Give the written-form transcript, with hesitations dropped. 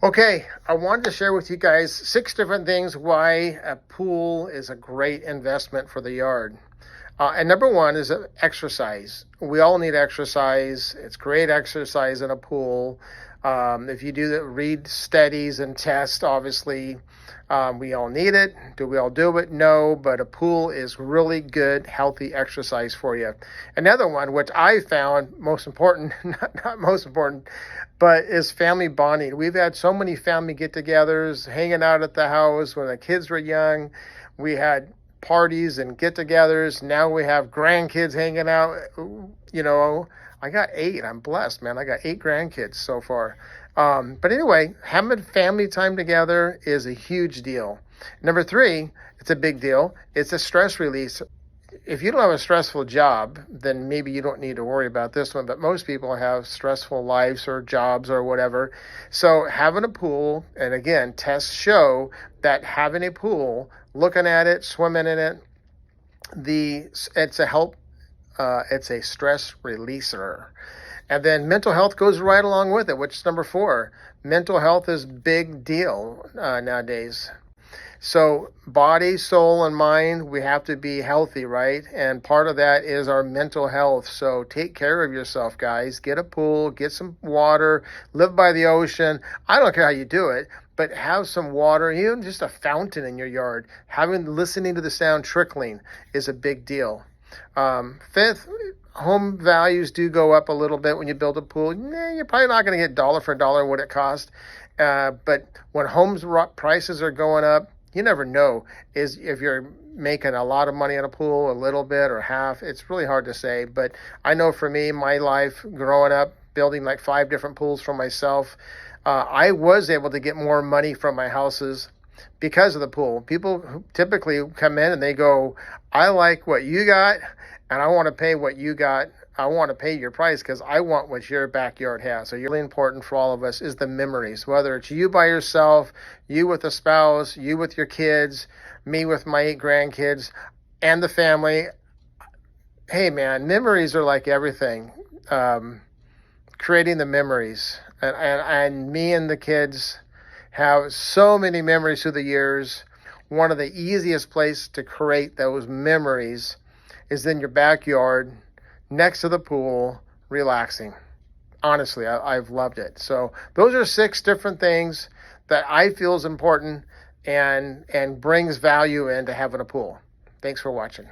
Okay, I wanted to share with you guys 6 different things why a pool is a great investment for the yard. And number one is exercise. We all need exercise. It's great exercise in a pool. If you read studies and tests, obviously we all need it. Do we all do it? No, but a pool is really good, healthy exercise for you. Another one, which I found most important, not most important, but is family bonding. We've had so many family get-togethers, hanging out at the house when the kids were young. We had parties and get-togethers. Now we have grandkids hanging out. You know, I got 8. I'm blessed, man. I got 8 grandkids so far. But anyway, having family time together is a huge deal. Number 3, it's a big deal. It's a stress release. If you don't have a stressful job, then maybe you don't need to worry about this one. But most people have stressful lives or jobs or whatever. So having a pool, and again, tests show that having a pool, looking at it, swimming in it, it's a stress releaser. And then mental health goes right along with it, which is number 4. Mental health is big deal nowadays. So body, soul, and mind, we have to be healthy, right? And part of that is our mental health. So take care of yourself, guys. Get a pool, get some water, live by the ocean. I don't care how you do it, but have some water, even just a fountain in your yard. Listening to the sound trickling is a big deal. 5th, home values do go up a little bit when you build a pool. You're probably not going to get dollar for dollar what it cost. But when homes prices are going up, you never know if you're making a lot of money on a pool, a little bit or half. It's really hard to say. But I know for me, my life growing up, building like 5 different pools for myself, I was able to get more money from my houses because of the pool. People typically come in and they go, I like what you got and I want to pay what you got. I want to pay your price because I want what your backyard has. So really important for all of us is the memories, whether it's you by yourself, you with a spouse, you with your kids, me with my 8 grandkids, and the family. Hey man, memories are like everything. Creating the memories. And me and the kids have so many memories through the years. One of the easiest places to create those memories is in your backyard, next to the pool, relaxing. Honestly, I've loved it. So those are 6 different things that I feel is important and brings value into having a pool. Thanks for watching.